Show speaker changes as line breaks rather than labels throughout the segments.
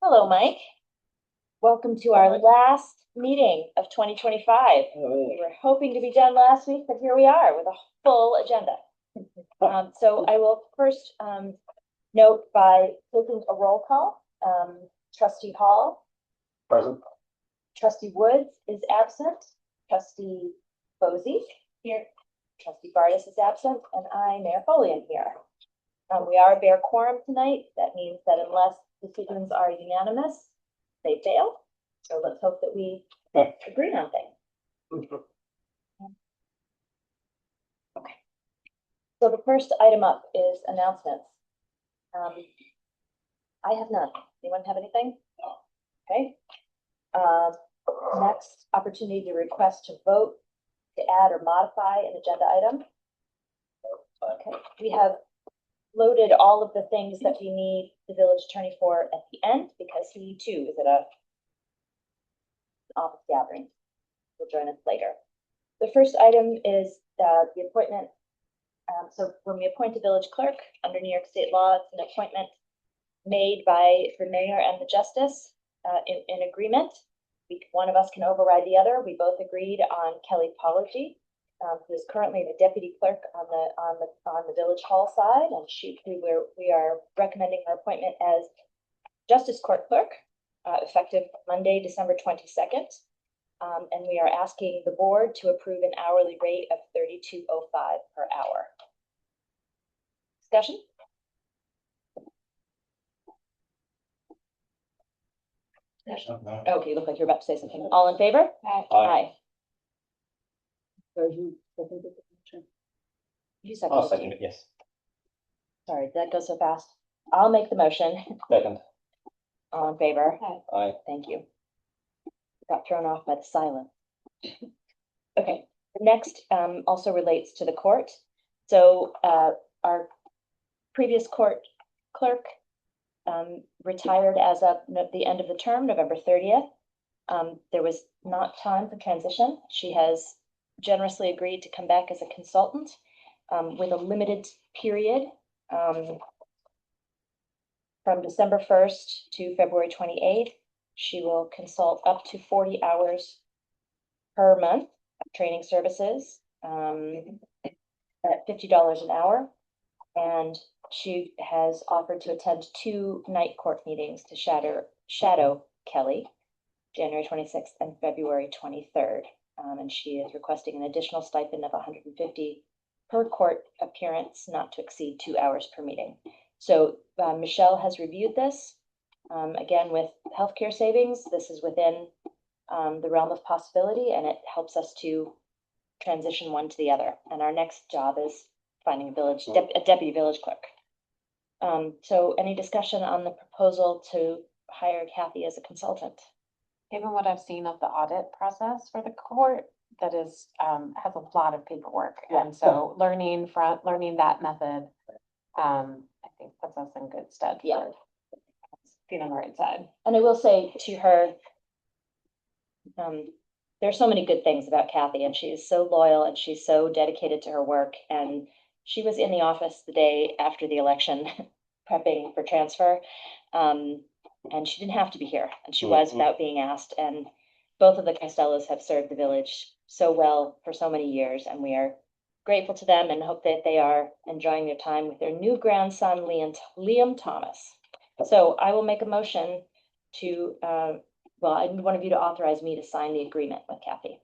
Hello, Mike. Welcome to our last meeting of 2025. We were hoping to be done last week, but here we are with a full agenda. So I will first note by taking a roll call. Trustee Hall.
Present.
Trustee Woods is absent. Trustee Posey here. Trustee Bardis is absent, and I, Mayor Foley, am here. We are a bare quorum tonight. That means that unless decisions are unanimous, they fail. So let's hope that we agree on things. Okay. So the first item up is announcements. I have none. Anyone have anything? Okay. Next, opportunity to request to vote to add or modify an agenda item. Okay. We have loaded all of the things that we need the village attorney for at the end, because he too is at a office gathering. Will join us later. The first item is the appointment. So when we appoint a village clerk under New York State law, it's an appointment made by the mayor and the justice in agreement. One of us can override the other. We both agreed on Kelly Pology, who is currently the deputy clerk on the village hall side, and we are recommending her appointment as justice court clerk, effective Monday, December 22nd. And we are asking the board to approve an hourly rate of $32.05 per hour. Discussion?
No.
Okay, you look like you're about to say something. All in favor?
Aye.
Aye.
I'll second it, yes.
Sorry, that goes so fast. I'll make the motion.
Second.
All in favor?
Aye.
Thank you. Got thrown off by the silence. Okay, the next also relates to the court. So our previous court clerk retired as of the end of the term, November 30th. There was not time for transition. She has generously agreed to come back as a consultant with a limited period from December 1st to February 28th. She will consult up to 40 hours per month of training services at $50 an hour. And she has offered to attend 2 night court meetings to shadow Kelly, January 26th and February 23rd. And she is requesting an additional stipend of $150 per court appearance, not to exceed 2 hours per meeting. So Michelle has reviewed this. Again, with healthcare savings, this is within the realm of possibility, and it helps us to transition one to the other. And our next job is finding a deputy village clerk. So any discussion on the proposal to hire Kathy as a consultant?
Given what I've seen of the audit process for the court, that is has a lot of paperwork, and so learning that method, I think puts us in good stead.
Yeah.
Being on the right side.
And I will say to her, there's so many good things about Kathy, and she's so loyal and she's so dedicated to her work. And she was in the office the day after the election prepping for transfer. And she didn't have to be here, and she was without being asked. And both of the Costellos have served the village so well for so many years, and we are grateful to them and hope that they are enjoying their time with their new grandson, Liam Thomas. So I will make a motion to, well, I need one of you to authorize me to sign the agreement with Kathy.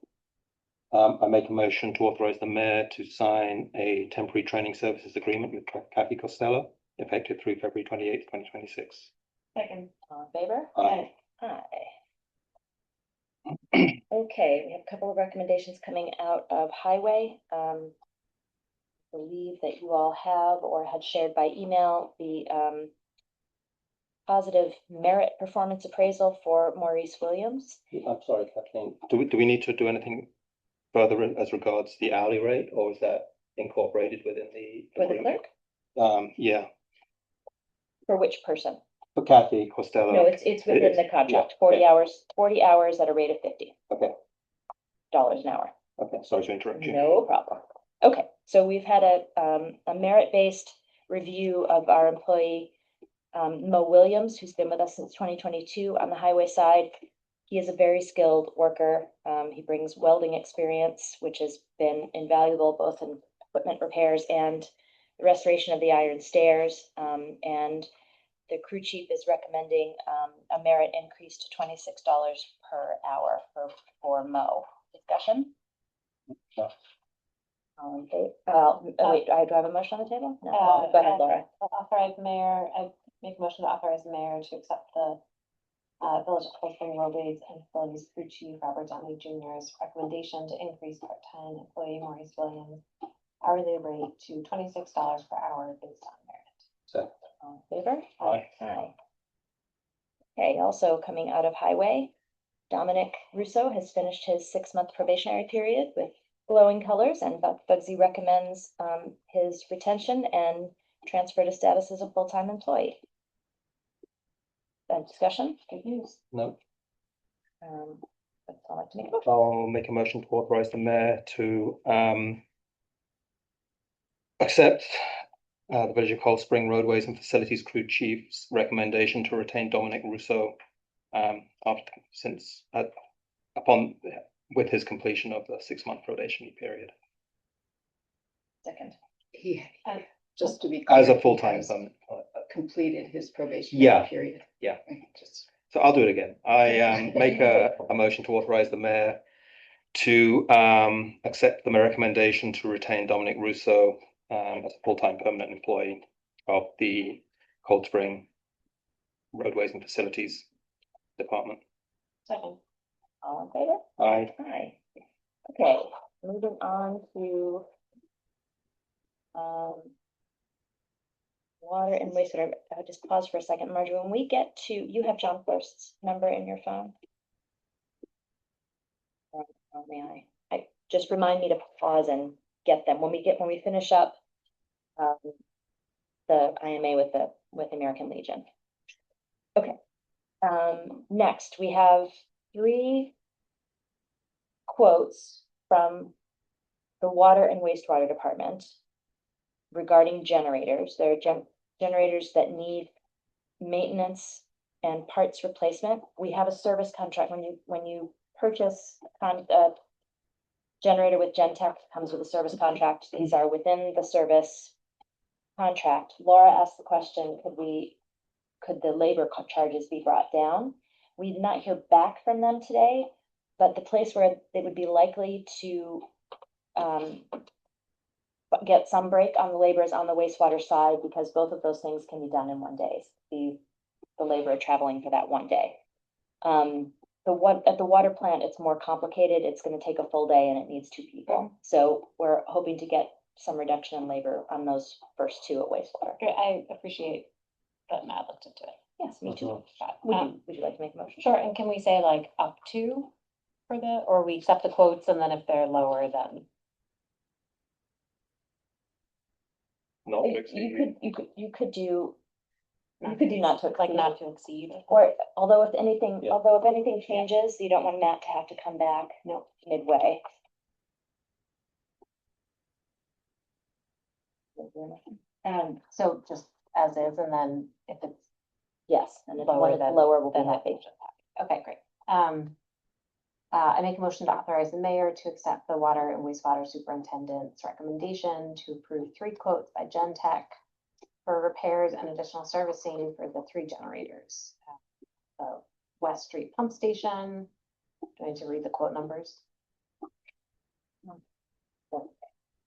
I make a motion to authorize the mayor to sign a temporary training services agreement with Kathy Costello, effective through February 28th, 2026.
Second.
All in favor?
Aye.
Aye. Okay, we have a couple of recommendations coming out of highway. I believe that you all have or had shared by email the positive merit performance appraisal for Maurice Williams.
I'm sorry, Kathleen. Do we need to do anything further as regards the hourly rate, or is that incorporated within the
For the clerk?
Yeah.
For which person?
For Kathy Costello.
No, it's within the contract.
Yeah.
40 hours at a rate of $50.
Okay.
An hour.
Okay, sorry to interrupt you.
No problem. Okay, so we've had a merit-based review of our employee Mo Williams, who's been with us since 2022 on the highway side. He is a very skilled worker. He brings welding experience, which has been invaluable both in equipment repairs and the restoration of the iron stairs. And the crew chief is recommending a merit increase to $26 per hour for Mo. Discussion?
No.
Okay, wait, do I have a motion on the table? No, go ahead, Laura.
Authorize mayor, I make a motion to authorize the mayor to accept the Village of Cold Spring Roadways and Facilities Crew Chief Robert Downey Jr.'s recommendation to increase part-time employee Maurice Williams hourly rate to $26 per hour based on merit.
So,
All in favor?
Aye.
Aye. Okay, also coming out of highway, Dominic Russo has finished his 6-month probationary period with glowing colors, and Bugsy recommends his retention and transfer to status as a full-time employee. Discussion? Good news.
no,
That's all I'd like to make a motion.
I'll make a motion to authorize the mayor to accept the Village of Cold Spring Roadways and Facilities Crew Chief's recommendation to retain Dominic Russo with his completion of the 6-month probationary period
Second.
He, just to be
as
clear,
a full-time
he has
permanent.
completed his probation
Yeah.
period.
Yeah.
Just
So I'll do it again. I make a motion to authorize the mayor to accept the recommendation to retain Dominic Russo as a full-time permanent employee of the Cold Spring Roadways and Facilities Department.
Second.
All in favor?
Aye.
Aye. Okay, moving on to water and wastewater. I'll just pause for a second, Marjorie. When we get to, you have John First's number in your phone? Or may I just remind me to pause and get them when we finish up the IMA with American Legion. Okay. Next, we have 3 quotes from the water and wastewater department regarding generators. There are generators that need maintenance and parts replacement. We have a service contract. When you purchase a generator with Gentech, it comes with a service contract. These are within the service contract. Laura asked the question, could the labor charges be brought down? We did not hear back from them today, but the place where they would be likely to get some break on the labor is on the wastewater side, because both of those things can be done in one day. The labor traveling for that one day. At the water plant, it's more complicated. It's going to take a full day and it needs 2 people. So we're hoping to get some reduction in labor on those first 2 at wastewater.
I appreciate that Matt looked into it.
Yes, me too.
Mhm.
Would you like to make a motion?
Sure, and can we say like up to for the, or we accept the quotes and then if they're lower, then?
Not to
You
exceed.
you could do not to
Like
exceed.
not to exceed.
Or although if anything
Yeah.
changes, you don't want Matt to have to come back
No.
midway.
So just as is, and then if it's
Yes, and if
lower,
one is
then.
lower, we'll be
then
happy.
it's just happy. Okay, great. I make a motion to authorize the mayor to accept the water and wastewater superintendent's recommendation to approve 3 quotes by Gentech for repairs and additional servicing for the 3 generators. The West Street Pump Station. Do I need to read the quote numbers?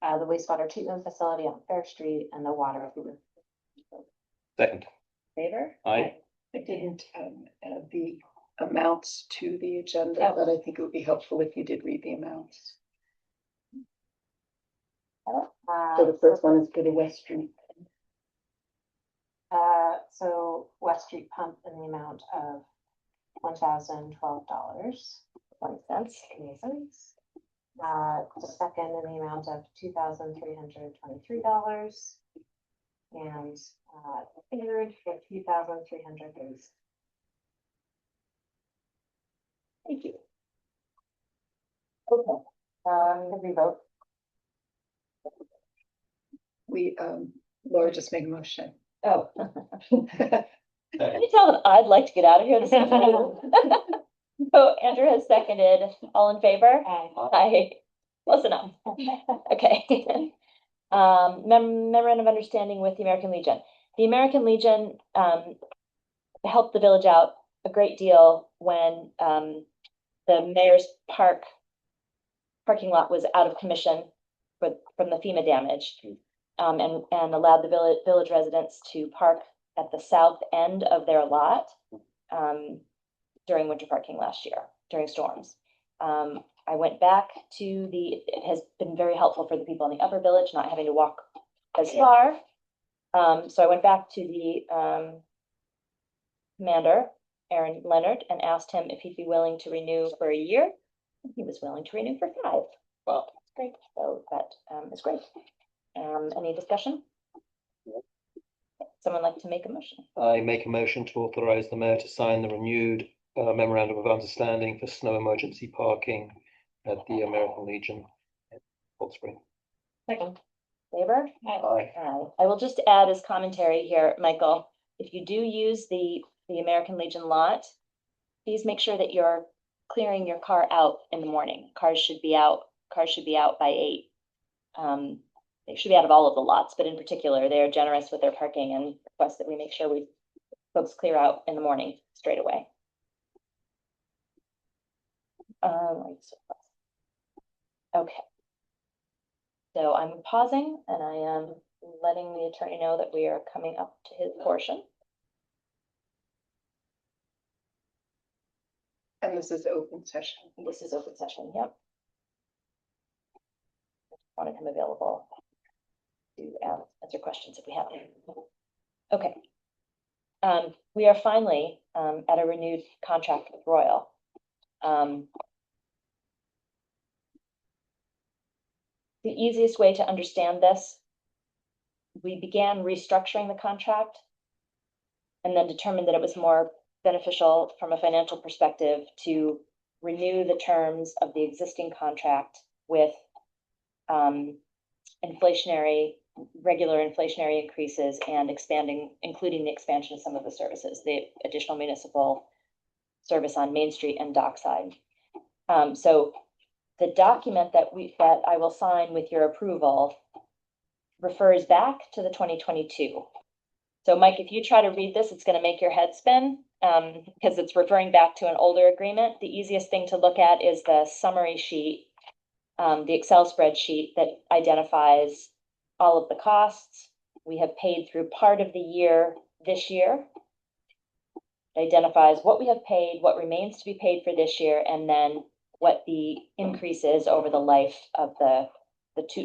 The wastewater treatment facility on Fair Street and the water.
Second.
Favor?
Aye.
I didn't add the amounts to the agenda, but I think it would be helpful if you did read the amounts. So the first one is for the West Street.
So West Street Pump in the amount of $1,012.
$0.01.
The second in the amount of $2,323. And the third for $2,330.
Thank you. Okay, every vote.
We, Laura just made a motion.
Oh. Can you tell them I'd like to get out of here this evening? So Andrew has seconded. All in favor? Aye. Close enough. Okay. Memorandum of understanding with the American Legion. The American Legion helped the village out a great deal when the mayor's parking lot was out of commission from the FEMA damage. And allowed the village residents to park at the south end of their lot during winter parking last year, during storms. I went back to it has been very helpful for the people in the upper village, not having to walk as far. So I went back to the commander, Aaron Leonard, and asked him if he'd be willing to renew for a year. He was willing to renew for 5.
Wow.
Great. So that is great. Any discussion? Someone like to make a motion?
I make a motion to authorize the mayor to sign the renewed memorandum of understanding for snow emergency parking at the American Legion in Cold Spring.
Second.
Favor?
Aye.
Aye. I will just add as commentary here, Michael, if you do use the American Legion lot, please make sure that you're clearing your car out in the morning. Cars should be out by 8. They should be out of all of the lots, but in particular, they are generous with their parking and request that we make sure folks clear out in the morning straight away. Okay. So I'm pausing and I am letting the attorney know that we are coming up to his portion.
And this is open session.
This is open session, yep. Wanted him available to answer questions if we have them. Okay. We are finally at a renewed contract with Royal. The easiest way to understand this, we began restructuring the contract and then determined that it was more beneficial from a financial perspective to renew the terms of the existing contract with regular inflationary increases and including the expansion of some of the services, the additional municipal service on Main Street and Dockside. So the document that I will sign with your approval refers back to the 2022. So Mike, if you try to read this, it's going to make your head spin because it's referring back to an older agreement. The easiest thing to look at is the summary sheet, the Excel spreadsheet that identifies all of the costs. We have paid through part of the year this year. It identifies what we have paid, what remains to be paid for this year, and then what the increase is over the life of the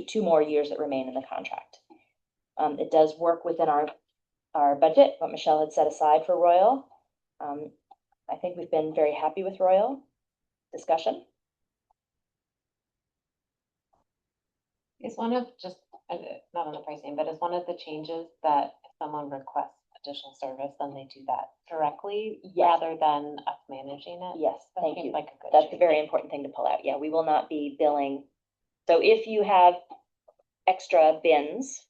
two more years that remain in the contract. It does work within our budget, what Michelle had set aside for Royal. I think we've been very happy with Royal. Discussion?
Is one of just, not on the pricing, but is one of the changes that if someone requests additional service, then they do that directly rather than us managing it?
Yes,
That
thank
seems
you.
like a good
That's a
change.
very important thing to pull out. Yeah, we will not be billing. So if you have extra bins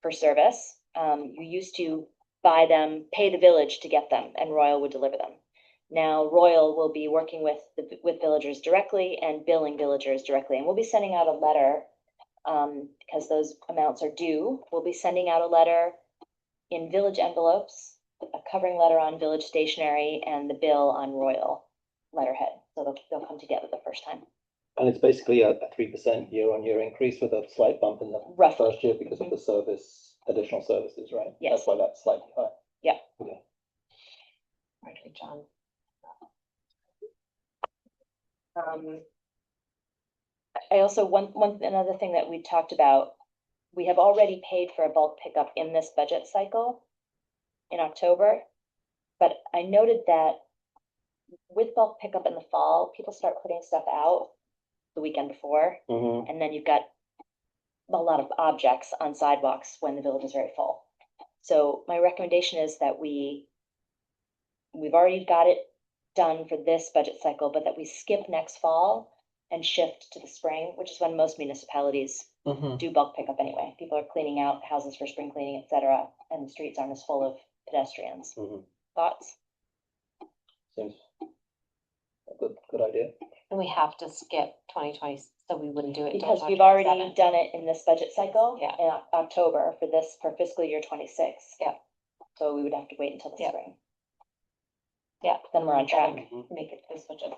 for service, you used to buy them, pay the village to get them, and Royal would deliver them. Now Royal will be working with villagers directly and billing villagers directly, and we'll be sending out a letter because those amounts are due. We'll be sending out a letter in village envelopes, a covering letter on village stationery, and the bill on Royal letterhead. So they'll come together the first time.
And it's basically a 3% year-on-year increase with a slight bump in the
Roughly.
first year because of the additional services, right?
Yes.
That's why that's slightly higher.
Yeah.
Okay.
Right, John.
I also, another thing that we talked about, we have already paid for a bulk pickup in this budget cycle in October, but I noted that with bulk pickup in the fall, people start putting stuff out the weekend before, and then you've got a lot of objects on sidewalks when the village is very full. So my recommendation is that we've already got it done for this budget cycle, but that we skip next fall and shift to the spring, which is when most municipalities do bulk pickup anyway. People are cleaning out houses for spring cleaning, et cetera, and the streets aren't as full of pedestrians.
Mhm.
Thoughts?
Seems a good idea.
And we have to skip 2020, so we wouldn't do it. until
Because we've already
2027.
done it in this budget cycle.
Yeah.
In October for fiscal year 26.
Yeah.
So we would have to wait until the
Yeah.
spring.
Yeah.
Then we're on track.
Make it this budget.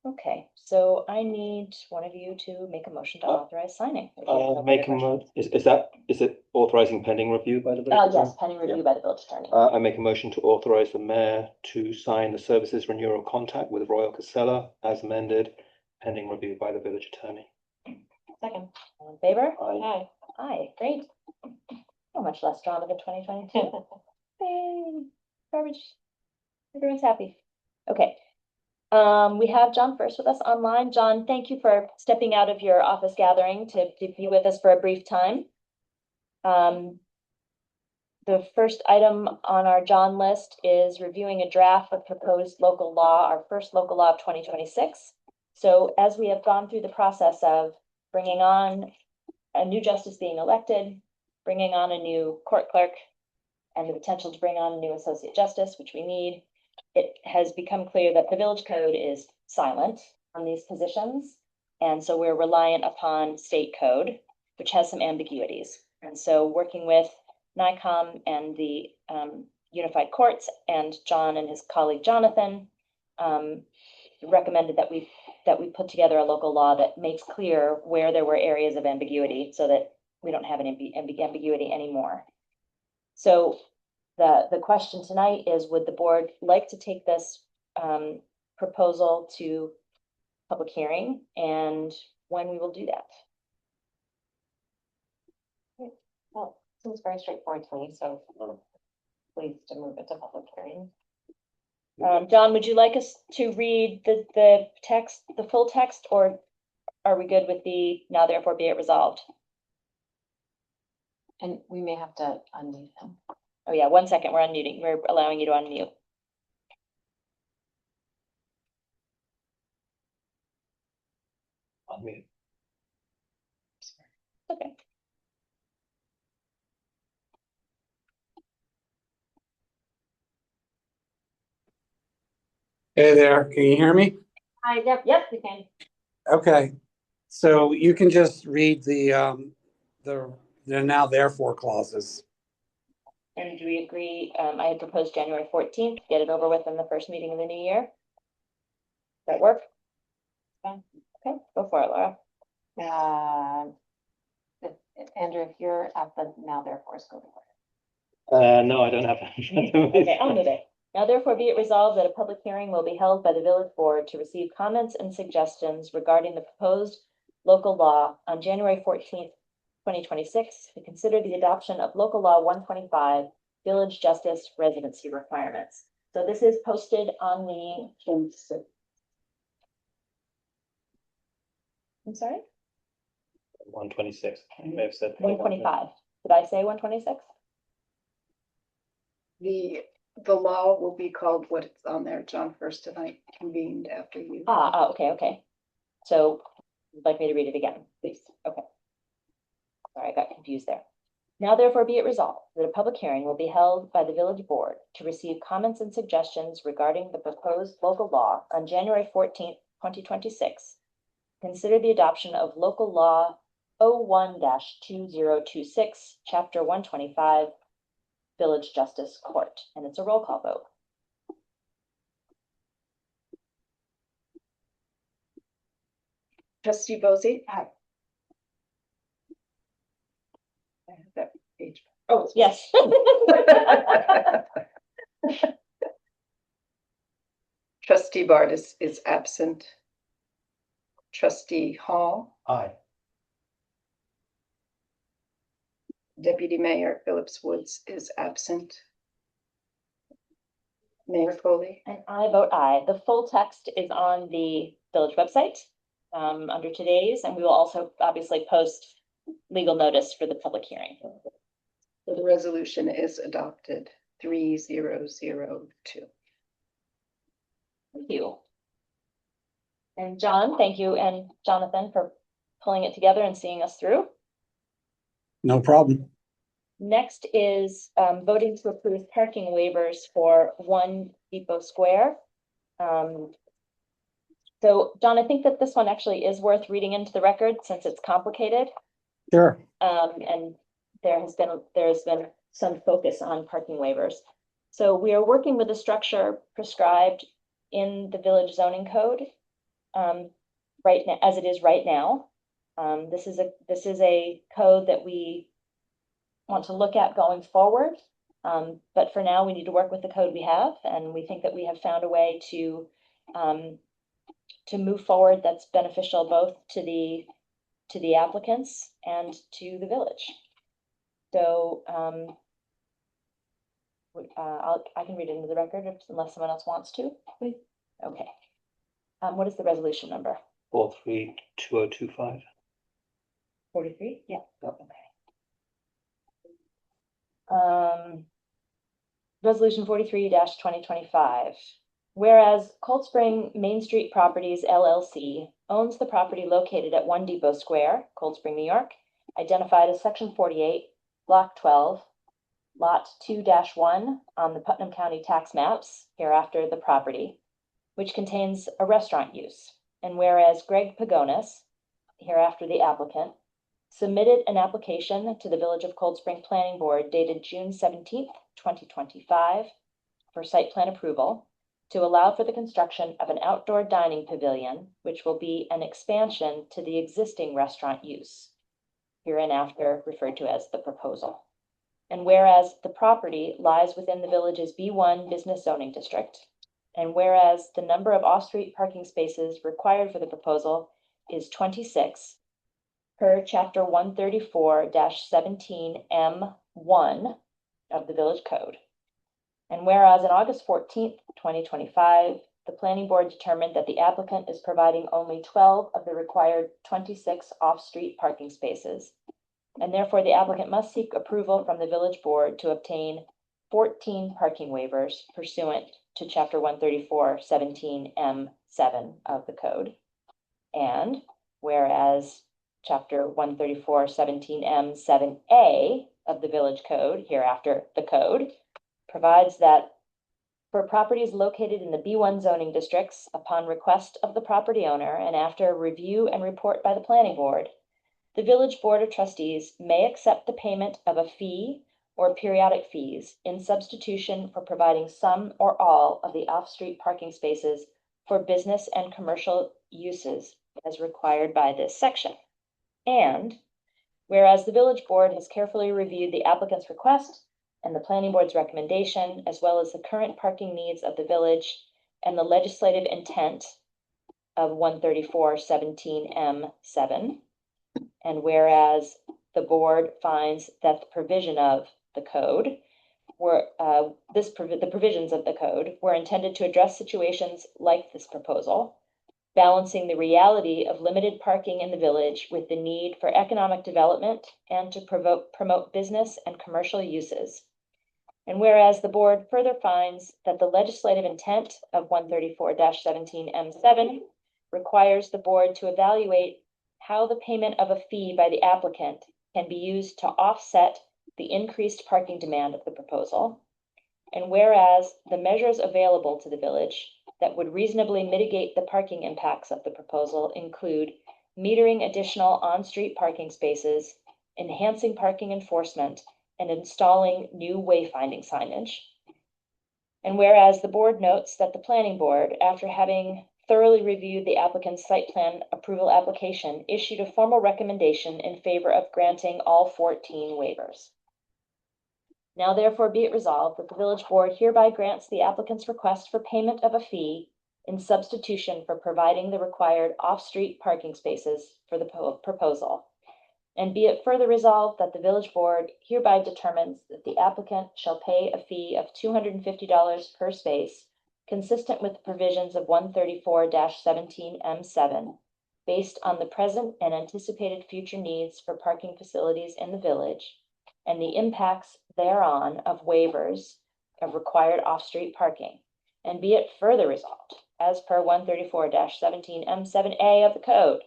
Okay, so I need one of you to make a motion to authorize signing.
Make a is it authorizing pending review by the village?
Yes, pending review by the village attorney.
I make a motion to authorize the mayor to sign the services renewal contract with Royal Casella as amended, pending review by the village attorney.
Second.
All in favor?
Aye.
Aye, great. So much less drama than 2022. Yay, garbage. Everyone's happy. Okay. We have John first with us online. John, thank you for stepping out of your office gathering to be with us for a brief time. The first item on our John list is reviewing a draft of proposed local law, our first local law of 2026. So as we have gone through the process of bringing on a new justice being elected, bringing on a new court clerk, and the potential to bring on a new associate justice, which we need, it has become clear that the village code is silent on these positions. And so we're reliant upon state code, which has some ambiguities. And so working with NICOM and the Unified Courts and John and his colleague Jonathan recommended that we put together a local law that makes clear where there were areas of ambiguity so that we don't have an ambiguity anymore. So the question tonight is, would the board like to take this proposal to public hearing, and when we will do that?
Well, seems very straightforward to me, so pleased to move it to public hearing.
John, would you like us to read the text, the full text, or are we good with the now therefore be it resolved?
And we may have to unmute him.
Oh yeah, 1 second, we're unmuting. We're allowing you to unmute.
Unmute.
Okay.
Hey there, can you hear me?
Hi, yep, we can.
Okay, so you can just read the now therefore clauses.
And do we agree? I had proposed January 14th, get it over with in the first meeting of the new year. Does that work?
Fine.
Okay, go for it, Laura.
Andrew, if you're at the now therefore, go for
No, I don't have that.
Okay, I'll move it. Now therefore be it resolved that a public hearing will be held by the village board to receive comments and suggestions regarding the proposed local law on January 14th, 2026, to consider the adoption of local law 125, village justice residency requirements. So this is posted on the, I'm sorry,
126. You may have said
125. Did I say 126?
The law will be called what it's on there, John first tonight, convened after you.
Okay. So you'd like me to read it again, please? Okay. Sorry, I got confused there. Now therefore be it resolved that a public hearing will be held by the village board to receive comments and suggestions regarding the proposed local law on January 14th, 2026. Consider the adoption of local law 01-2026, chapter 125, Village Justice Court, and it's a roll call vote.
Trustee Bozzi? Aye. I have that page.
Oh, yes.
Trustee Bardis is absent. Trustee Hall,
aye.
Deputy Mayor Phillips Woods is absent. Mayor Foley?
And I vote aye. The full text is on the village website under today's, and we will also obviously post legal notice for the public hearing.
So the resolution is adopted 3002.
Thank you. And John, thank you, and Jonathan for pulling it together and seeing us through.
No problem.
Next is voting to approve parking waivers for 1 Depot Square. So John, I think that this one actually is worth reading into the record since it's complicated.
Sure.
And there's been some focus on parking waivers. So we are working with a structure prescribed in the village zoning code, right now, as it is right now. This is a code that we want to look at going forward. But for now, we need to work with the code we have, and we think that we have found a way to move forward that's beneficial both to the applicants and to the village. So I can read it into the record unless someone else wants to.
Please.
Okay. What is the resolution number?
432025.
43? Yeah.
Yep.
Okay. Resolution 43-2025. Whereas Cold Spring Main Street Properties LLC owns the property located at 1 Depot Square, Cold Spring, New York, identified as Section 48, Block 12, Lot 2-1 on the Putnam County tax maps, hereafter the property, which contains a restaurant use. And whereas Greg Pagonis, hereafter the applicant, submitted an application to the Village of Cold Spring Planning Board dated June 17th, 2025 for site plan approval to allow for the construction of an outdoor dining pavilion, which will be an expansion to the existing restaurant use, hereinafter referred to as the proposal. And whereas the property lies within the village's B1 business zoning district, and whereas the number of off-street parking spaces required for the proposal is 26 per chapter 134-17M1 of the village code. And whereas on August 14th, 2025, the planning board determined that the applicant is providing only 12 of the required 26 off-street parking spaces, and therefore the applicant must seek approval from the village board to obtain 14 parking waivers pursuant to chapter 134-17M7 of the code. And whereas chapter 134-17M7A of the village code, hereafter the code, provides that for properties located in the B1 zoning districts, upon request of the property owner and after review and report by the planning board, the village board of trustees may accept the payment of a fee or periodic fees in substitution for providing some or all of the off-street parking spaces for business and commercial uses as required by this section. And whereas the village board has carefully reviewed the applicant's request and the planning board's recommendation, as well as the current parking needs of the village and the legislative intent of 134-17M7, and whereas the board finds that the provision of the code the provisions of the code were intended to address situations like this proposal, balancing the reality of limited parking in the village with the need for economic development and to promote business and commercial uses. And whereas the board further finds that the legislative intent of 134-17M7 requires the board to evaluate how the payment of a fee by the applicant can be used to offset the increased parking demand of the proposal. And whereas the measures available to the village that would reasonably mitigate the parking impacts of the proposal include metering additional on-street parking spaces, enhancing parking enforcement, and installing new wayfinding signage. And whereas the board notes that the planning board, after having thoroughly reviewed the applicant's site plan approval application, issued a formal recommendation in favor of granting all 14 waivers. Now therefore be it resolved that the village board hereby grants the applicant's request for payment of a fee in substitution for providing the required off-street parking spaces for the proposal. And be it further resolved that the village board hereby determines that the applicant shall pay a fee of $250 per space, consistent with the provisions of 134-17M7, based on the present and anticipated future needs for parking facilities in the village, and the impacts thereon of waivers of required off-street parking. And be it further resolved, as per 134-17M7A of the code,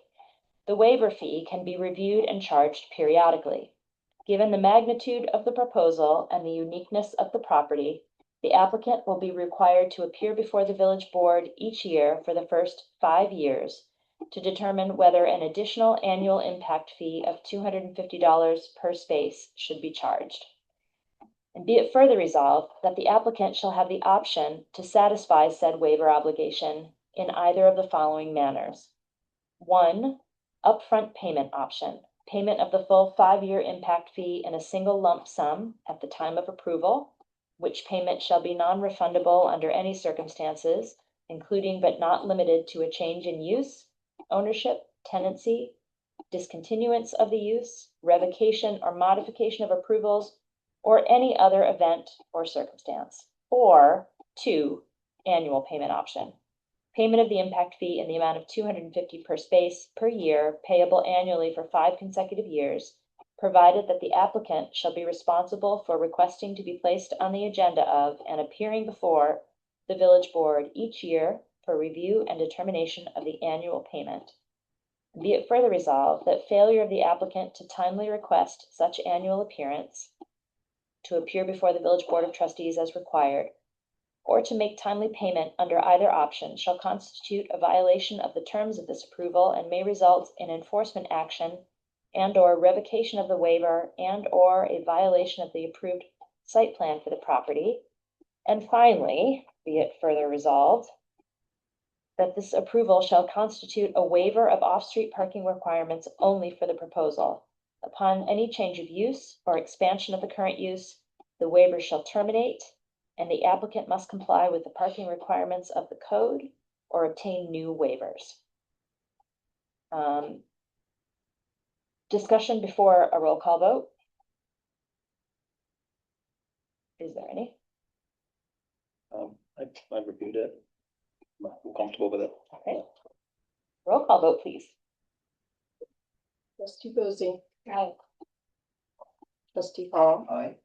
the waiver fee can be reviewed and charged periodically. Given the magnitude of the proposal and the uniqueness of the property, the applicant will be required to appear before the village board each year for the first 5 years to determine whether an additional annual impact fee of $250 per space should be charged. And be it further resolved that the applicant shall have the option to satisfy said waiver obligation in either of the following manners. 1, upfront payment option, payment of the full 5-year impact fee in a single lump sum at the time of approval, which payment shall be non-refundable under any circumstances, including but not limited to a change in use, ownership, tenancy, discontinuance of the use, revocation or modification of approvals, or any other event or circumstance. Or 2, annual payment option, payment of the impact fee in the amount of $250 per space per year, payable annually for 5 consecutive years, provided that the applicant shall be responsible for requesting to be placed on the agenda of and appearing before the village board each year for review and determination of the annual payment. Be it further resolved that failure of the applicant to timely request such annual appearance, to appear before the village board of trustees as required, or to make timely payment under either option shall constitute a violation of the terms of this approval and may result in enforcement action and/or revocation of the waiver and/or a violation of the approved site plan for the property. And finally, be it further resolved that this approval shall constitute a waiver of off-street parking requirements only for the proposal. Upon any change of use or expansion of the current use, the waiver shall terminate, and the applicant must comply with the parking requirements of the code or obtain new waivers. Discussion before a roll call vote. Is there any?
I reviewed it. I'm comfortable with it.
Okay. Roll call vote, please.
Trustee Bozzi,
Aye.
trustee Hall.
Aye.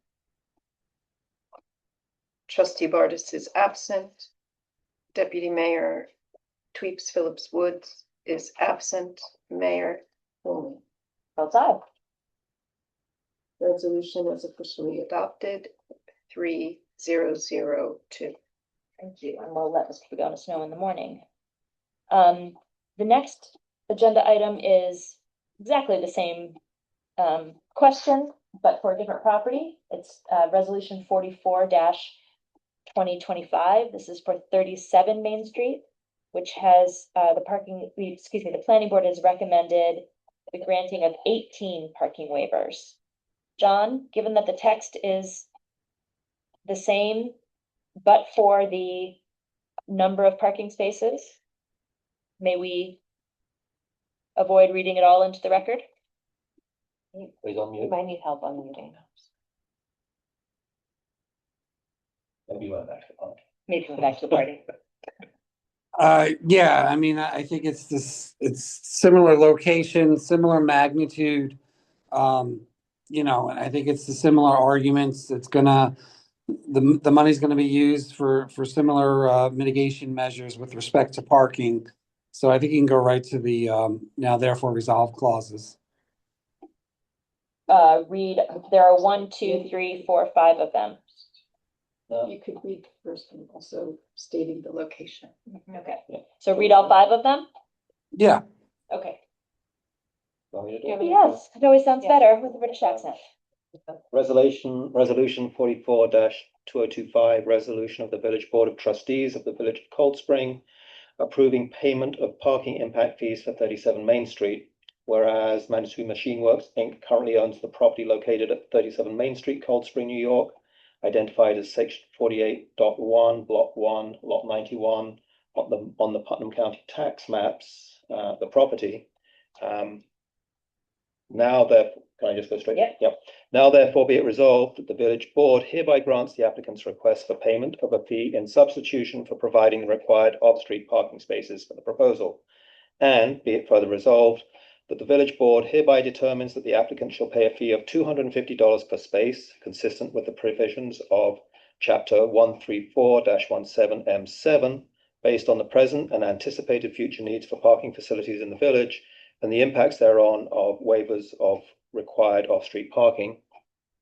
Trustee Bartis is absent. Deputy Mayor Tweeps Phillips Woods is absent. Mayor Foley.
Votes aye.
Resolution is officially adopted, 3002.
Thank you, and we'll let Mr. Pagano know in the morning. The next agenda item is exactly the same question, but for a different property. It's resolution 44-2025. This is for 37 Main Street, which has the planning board has recommended the granting of 18 parking waivers. John, given that the text is the same, but for the number of parking spaces, may we avoid reading it all into the record?
Please on
You
mute.
might need help unmuting.
Maybe you went back to the park.
Maybe come back to the party.
Yeah, I mean, I think it's similar location, similar magnitude. And I think it's the similar arguments. It's the money's gonna be used for similar mitigation measures with respect to parking. So I think you can go right to the now therefore resolved clauses.
There are 1, 2, 3, 4, 5 of them.
You could read the first one, also stating the location.
Okay, so read all 5 of them?
Yeah,
Okay.
Want me to do
Yeah,
it?
but-
Yes, it always sounds better with a British accent.
Resolution 44-2025, resolution of the Village Board of Trustees of the Village of Cold Spring, approving payment of parking impact fees for 37 Main Street. Whereas Mandatory Machine Works Inc. currently owns the property located at 37 Main Street, Cold Spring, New York, identified as section 48.1, block 1, lot 91 on the Putnam County tax maps, the property. Now therefore, can I just go straight?
Yep.
Now therefore be it resolved that the village board hereby grants the applicant's request for payment of a fee in substitution for providing the required off-street parking spaces for the proposal. And be it further resolved that the village board hereby determines that the applicant shall pay a fee of $250 per space, consistent with the provisions of chapter 134-17M7, based on the present and anticipated future needs for parking facilities in the village and the impacts thereon of waivers of required off-street parking.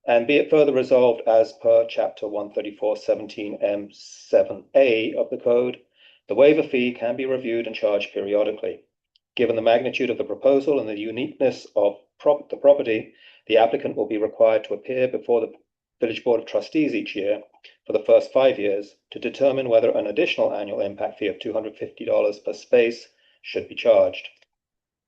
And be it further resolved as per chapter 134.17M7A of the code, the waiver fee can be reviewed and charged periodically. Given the magnitude of the proposal and the uniqueness of the property, the applicant will be required to appear before the Village Board of Trustees each year for the first 5 years to determine whether an additional annual impact fee of $250 per space should be charged.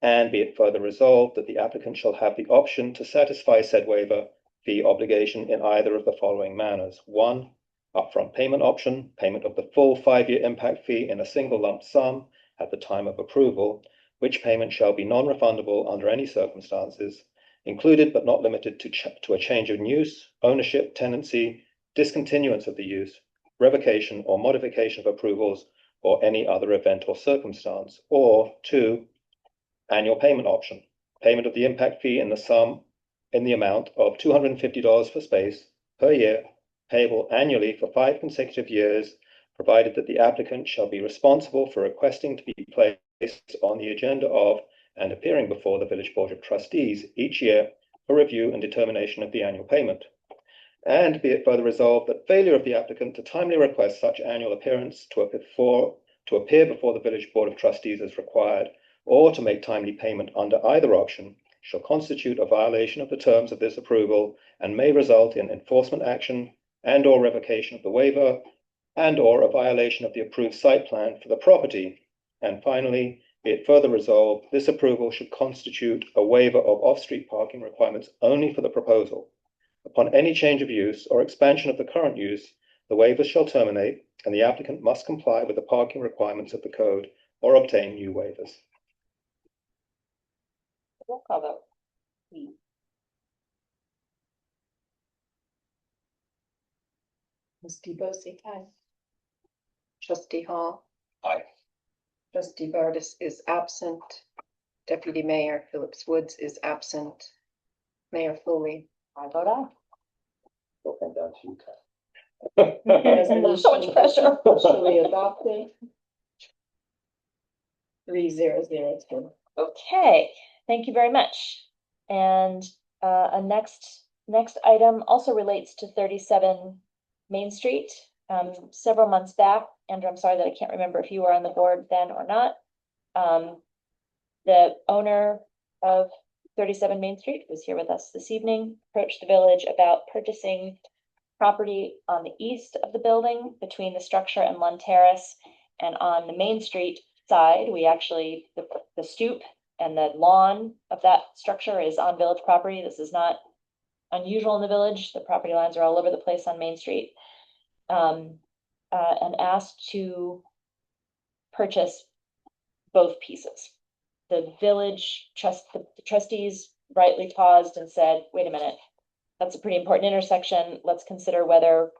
And be it further resolved that the applicant shall have the option to satisfy said waiver fee obligation in either of the following manners. 1, upfront payment option, payment of the full 5-year impact fee in a single lump sum at the time of approval, which payment shall be non-refundable under any circumstances, included but not limited to a change of use, ownership, tenancy, discontinuance of the use, revocation or modification of approvals, or any other event or circumstance. Or 2, annual payment option, payment of the impact fee in the amount of $250 per space per year, payable annually for 5 consecutive years, provided that the applicant shall be responsible for requesting to be placed on the agenda of and appearing before the Village Board of Trustees each year for review and determination of the annual payment. And be it further resolved that failure of the applicant to timely request such annual appearance to appear before the Village Board of Trustees as required, or to make timely payment under either option, shall constitute a violation of the terms of this approval and may result in enforcement action and or revocation of the waiver and or a violation of the approved site plan for the property. And finally, be it further resolved, this approval should constitute a waiver of off-street parking requirements only for the proposal. Upon any change of use or expansion of the current use, the waivers shall terminate and the applicant must comply with the parking requirements of the code or obtain new waivers.
Roll call vote. Please.
Trustee Bosie. Aye. Trustee Hall.
Aye.
Trustee Vardis is absent. Deputy Mayor Phillips Woods is absent. Mayor Foley.
I vote aye.
Okay, down to you,
So much pressure.
Officially adopted. 3002.
Okay, thank you very much. And a next item also relates to 37 Main Street. Several months back, Andrew, I'm sorry that I can't remember if you were on the board then or not. The owner of 37 Main Street was here with us this evening, approached the village about purchasing property on the east of the building between the structure and Lund Terrace. And on the Main Street side, we actually, the stoop and the lawn of that structure is on village property. This is not unusual in the village. The property lines are all over the place on Main Street. And asked to purchase both pieces. The trustees rightly paused and said, wait a minute, that's a pretty important intersection. Let's consider whether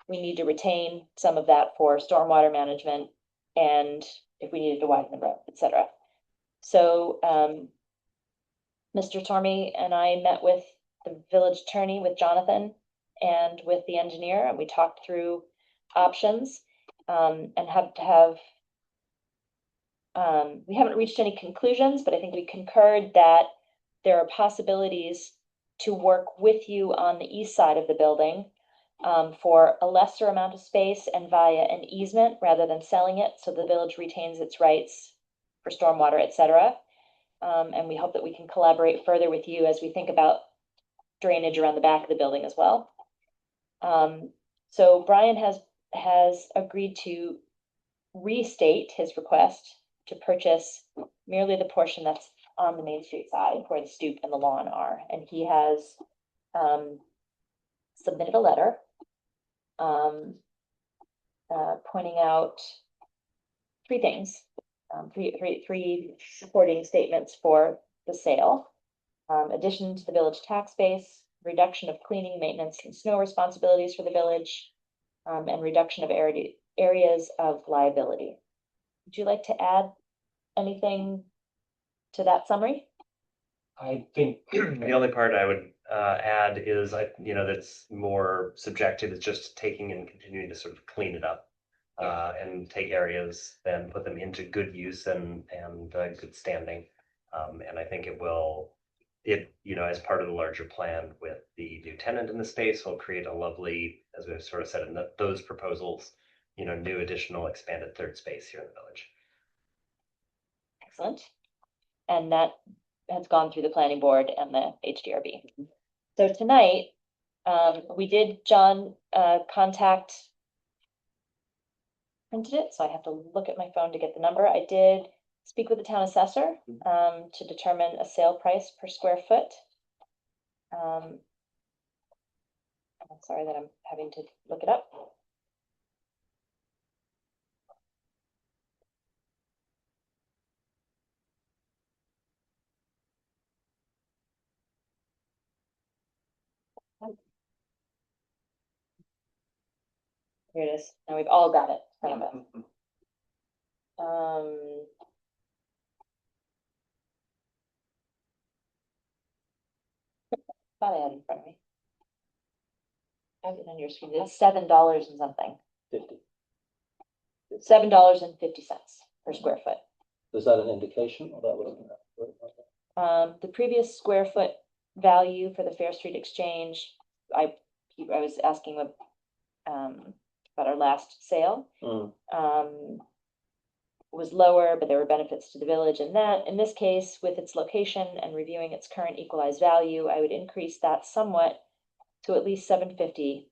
we need to retain some of that for stormwater management and if we needed to widen the road, et cetera. So Mr. Tormey and I met with the village attorney, with Jonathan, and with the engineer, and we talked through options and we haven't reached any conclusions, but I think we concurred that there are possibilities to work with you on the east side of the building for a lesser amount of space and via an easement rather than selling it, so the village retains its rights for stormwater, et cetera. And we hope that we can collaborate further with you as we think about drainage around the back of the building as well. So Brian has agreed to restate his request to purchase merely the portion that's on the Main Street side where the stoop and the lawn are. And he has submitted a letter pointing out three things, three supporting statements for the sale. Addition to the village tax base, reduction of cleaning, maintenance, and snow responsibilities for the village, and reduction of areas of liability. Would you like to add anything to that summary?
I think the only part I would add is that's more subjective. It's just taking and continuing to sort of clean it up and take areas, then put them into good use and good standing. And I think it will it, as part of the larger plan with the new tenant in the space will create a lovely, as we've sort of said in those proposals, new additional expanded third space here in the village.
Excellent. And that has gone through the planning board and the HDRB. So tonight, we did, John, contact, printed it, so I have to look at my phone to get the number. I did speak with the town assessor, to determine a sale price per square foot. I'm sorry that I'm having to look it up. Here it is. Now we've all got it in front of us. Thought I had it in front of me. I have it on your screen. It's $7 and something.
50.
$7.50 per square foot.
Is that an indication or that was?
The previous square foot value for the Fair Street Exchange, I was asking about our last sale. Was lower, but there were benefits to the village in that. In this case, with its location and reviewing its current equalized value, I would increase that somewhat to at least $7.50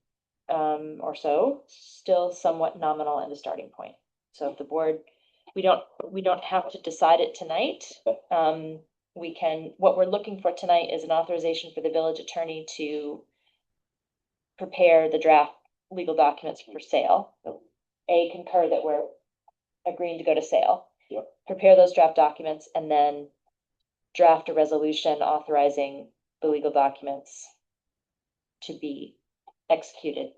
or so, still somewhat nominal and a starting point. So if the board, we don't have to decide it tonight. We can, what we're looking for tonight is an authorization for the village attorney to prepare the draft legal documents for sale. Concur that we're agreeing to go to sale.
Yep.
Prepare those draft documents and then draft a resolution authorizing the legal documents to be executed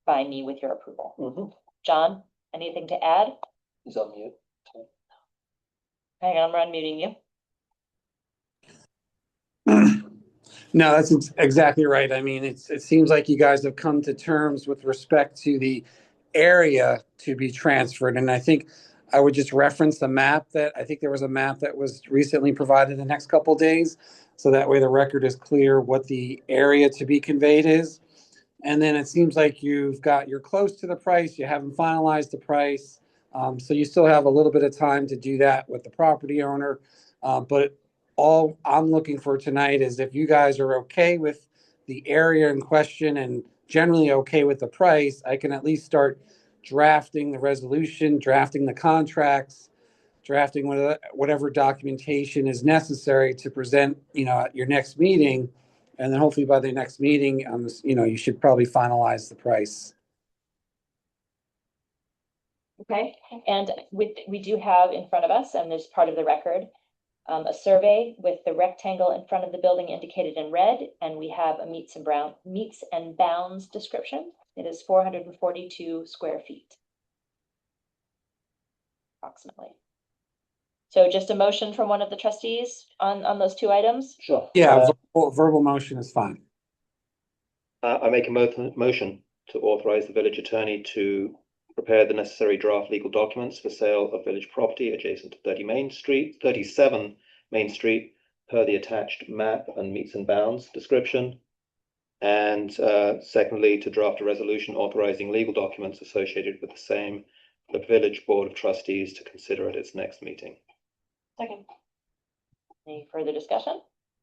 by me with your approval. John, anything to add?
He's on mute.
Hang on, I'm unmuting you.
No, that's exactly right. I mean, it seems like you guys have come to terms with respect to the area to be transferred. And I think I would just reference the map I think there was a map that was recently provided the next couple of days. So that way the record is clear what the area to be conveyed is. And then it seems like you're close to the price. You haven't finalized the price. So you still have a little bit of time to do that with the property owner. But all I'm looking for tonight is if you guys are okay with the area in question and generally okay with the price, I can at least start drafting the resolution, drafting the contracts, drafting whatever documentation is necessary to present, at your next meeting. And then hopefully by the next meeting, you should probably finalize the price.
Okay, and we do have in front of us, and there's part of the record, a survey with the rectangle in front of the building indicated in red, and we have a meets and bounds description. It is 442 square feet. Approximately. So just a motion from one of the trustees on those two items?
Sure.
Yeah, verbal motion is fine.
I make a motion to authorize the village attorney to prepare the necessary draft legal documents for sale of village property adjacent to 37 Main Street per the attached map and meets and bounds description. And secondly, to draft a resolution authorizing legal documents associated with the same for the village board of trustees to consider at its next meeting.
Second.
Any further discussion?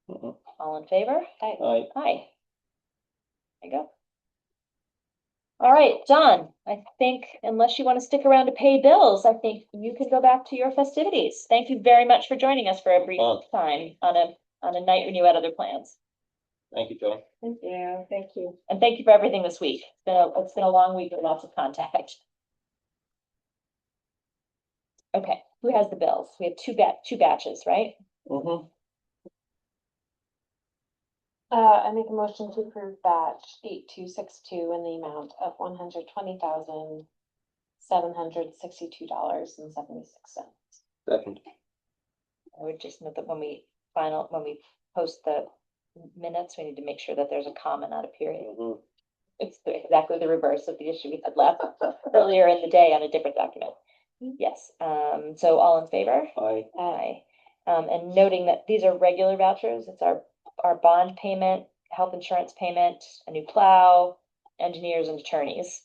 All in favor?
Aye.
Aye. There you go. All right, John, I think unless you want to stick around to pay bills, I think you could go back to your festivities. Thank you very much for joining us for a brief time on a night when you had other plans.
Thank you, John.
Yeah, thank you.
And thank you for everything this week. It's been a long week with lots of contact. Okay, who has the bills? We have two batches, right?
I make a motion to approve batch 8262 in the amount of $120,762.76.
Second.
I would just note that when we post the minutes, we need to make sure that there's a comma, not a period. It's exactly the reverse of the issue we had left earlier in the day on a different document. Yes, so all in favor?
Aye.
Aye. And noting that these are regular vouchers, it's our our bond payment, health insurance payment, a new plow, engineers and attorneys.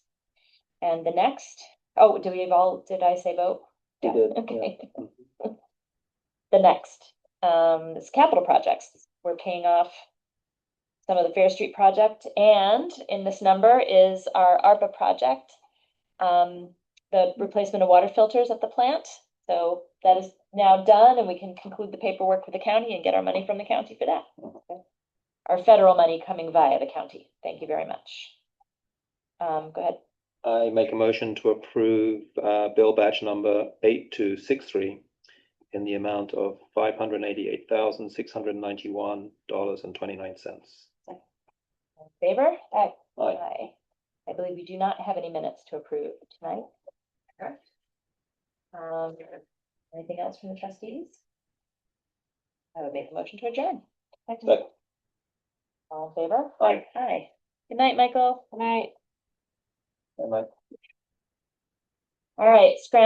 And the next, oh, did I say vote?
You did, yeah.
Okay. The next, is capital projects. We're paying off some of the Fair Street project, and in this number is our ARPA project. The replacement of water filters at the plant. So that is now done, and we can conclude the paperwork with the county and get our money from the county for that. Our federal money coming via the county. Thank you very much. Go ahead.
I make a motion to approve bill batch number 8263 in the amount of $588,691.29.
In favor? Aye.
Aye.
I believe we do not have any minutes to approve tonight. Correct. Anything else from the trustees? I would make a motion to adjourn.
Second.
All in favor?
Aye.
Aye. Good night, Michael.
Good night.
Am I-
All right, scram.